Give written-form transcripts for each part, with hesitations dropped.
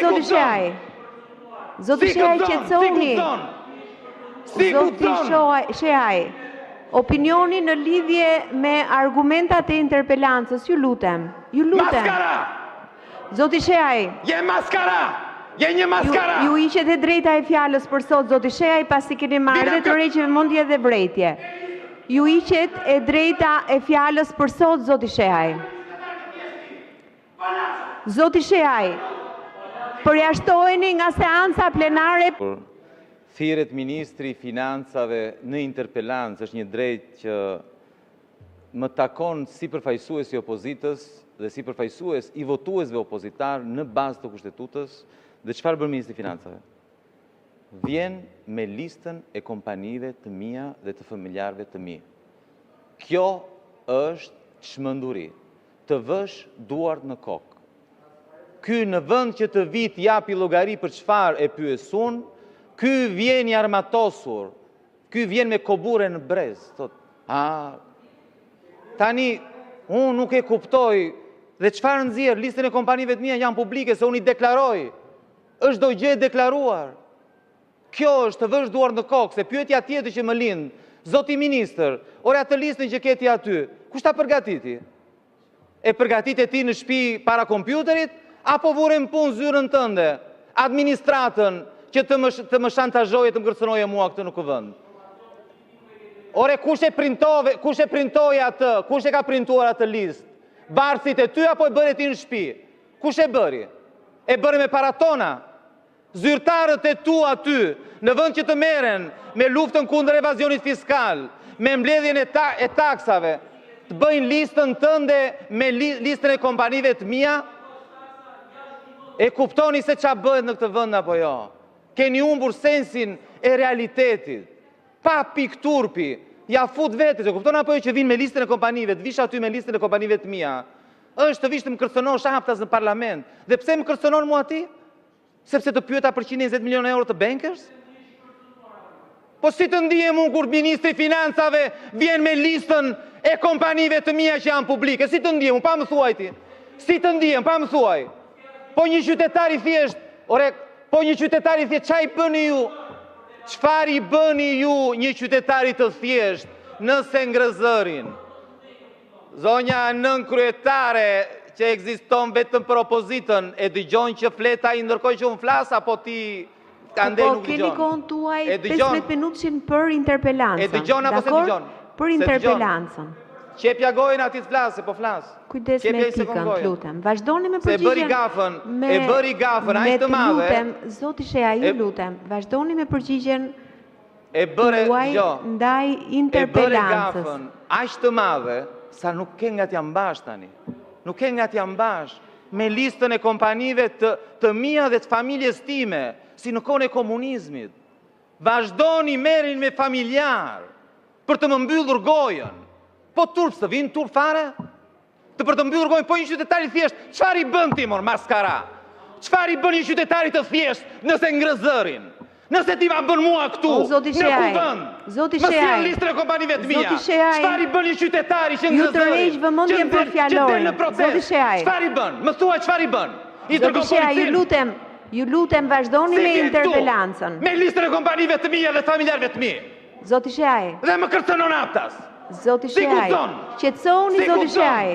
zoti Sheaj. Zoti Sheaj, qetësoni. Zoti Sheaj, opinioni në lidhje me argumentat e interpelancës, ju lutem. Ju lutem. Maskara! Zoti Sheaj. Je maskara! Je një maskara! Ju iqet e drejta e fjalës për sot, zoti Sheaj, pasi keni marrë të rreqe vëmendje dhe vrejtje. Ju iqet e drejta e fjalës për sot, zoti Sheaj. Zoti Sheaj, përjashtoheni nga seanca plenare. Thirret Ministri i Financave në interpelancë është një drejtë që më takon si përfaqësues i opozitës dhe si përfaqësues i votuesve opozitar në bazë të kushtetutës. Dhe çfarë bën Ministri i Financave? Vjen me listën e kompanive të mia dhe të familjarëve të mi. Kjo është çmenduri. Të vësh duart në kokë. Ky në vend që të vit japi llogari për çfarë e pyes unë, ky vjen i armatosur, ky vjen me kobure në brez. Thot, tani, unë nuk e kuptoj, dhe çfarë nxjerr, listën e kompanive të mia janë publike, se unë i deklaroj, është do gjë e deklaruar. Kjo është të vësh duart në kokë, se pyetja tjetër që më lind, zoti ministër, ore atë listën që keti aty, kush ta përgatiti? E përgatitet ti në shtëpi para kompjuterit, apo vurem punë zyrën tënde, administratën, që të më shantazhoje, të më kërcënoje mua këtë në këvënd. Ore, kush e printoi atë, kush e ka printuar atë listë? Barësit e ty, apo e bëri ti në shtëpi? Kush e bëri? E bëri me paratona? Zyrtarët e tu aty, në vend që të merren me luftën kundër evazionit fiskal, me mbledhjen e taksave, të bëjnë listën tënde me listën e kompanive të mia? E kuptoni se ç'a bëhet në këtë vend apo jo? Keni humbur sensin e realitetit. Pa pikturpi, ja fut vetes, e kupton apo jo që vinë me listën e kompanive, të vish aty me listën e kompanive të mia? Është të vish të më kërcënosh haptas në parlament. Dhe pse më kërcënon mua ti? Sepse të pyeta për 120 milionë euro të bankers? Po si të ndihem unë kur Ministri i Financave vjen me listën e kompanive të mia që janë publike? Si të ndihem unë? Pa më thuaj ti. Si të ndihem? Pa më thuaj. Po një qytetar i thjesht, çfarë i bëni ju? Çfarë i bëni ju një qytetari të thjesht nëse ngrëzërin? Zonja nën kryetare që ekziston vetëm për opozitën, e dëgjon që fleta i ndërkohë që unë flas, apo ti andej nuk dëgjon? Po keni kohën tuaj 15 minutë për interpelancën. E dëgjon apo se dëgjon? Për interpelancën. Qepja gojën ati të flasë, po flasë. Kujdes me pikën, lutem. Vazhdoni me përgjigjen. Se bëri gafën, a ishte madhe. Lutem, zoti Sheaj, ju lutem. Vazhdoni me përgjigjen tuaj ndaj interpelancës. E bëri gafën, a ishte madhe, sa nuk ke nga t'jam bash tani. Nuk ke nga t'jam bash me listën e kompanive të mia dhe të familjes time, si në kohën e komunizmit. Vazhdoni merrin me familjar për të më mbyllur gojën. Po turp të vinë, turp fare? Të për të mbyllur gojën, po një qytetari thjesht, çfarë i bën ti mor maskara? Çfarë i bën një qytetari të thjesht nëse ngrëzërin? Nëse ti ma bën mua këtu, në kuvend, më sjell listën e kompanive të mia. Çfarë i bën një qytetari që ngrëzërin? Që del në protest? Çfarë i bën? Më thuaj çfarë i bën? Zoti Sheaj, ju lutem vazhdoni me interpelancën. Me listën e kompanive të mia dhe familjarëve të mi. Zoti Sheaj. Dhe më kërcënon haptas. Zoti Sheaj, qetësoni zoti Sheaj.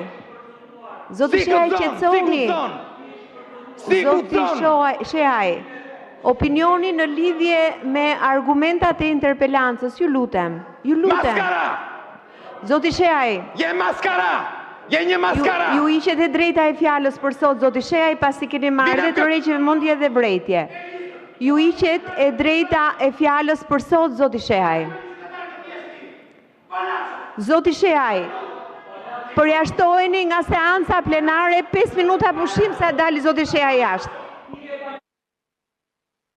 Zoti Sheaj, qetësoni. Zoti Sheaj, opinioni në lidhje me argumentat e interpelancës, ju lutem. Ju lutem. Maskara! Zoti Sheaj. Je maskara! Je një maskara! Ju iqet e drejta e fjalës për sot, zoti Sheaj, pasi keni marrë të rreqe vëmendje dhe vrejtje. Ju iqet e drejta e fjalës për sot, zoti Sheaj. Zoti Sheaj, përjashtoheni nga seanca plenare, 5 minuta pushim sa dali zoti Sheaj jashtë.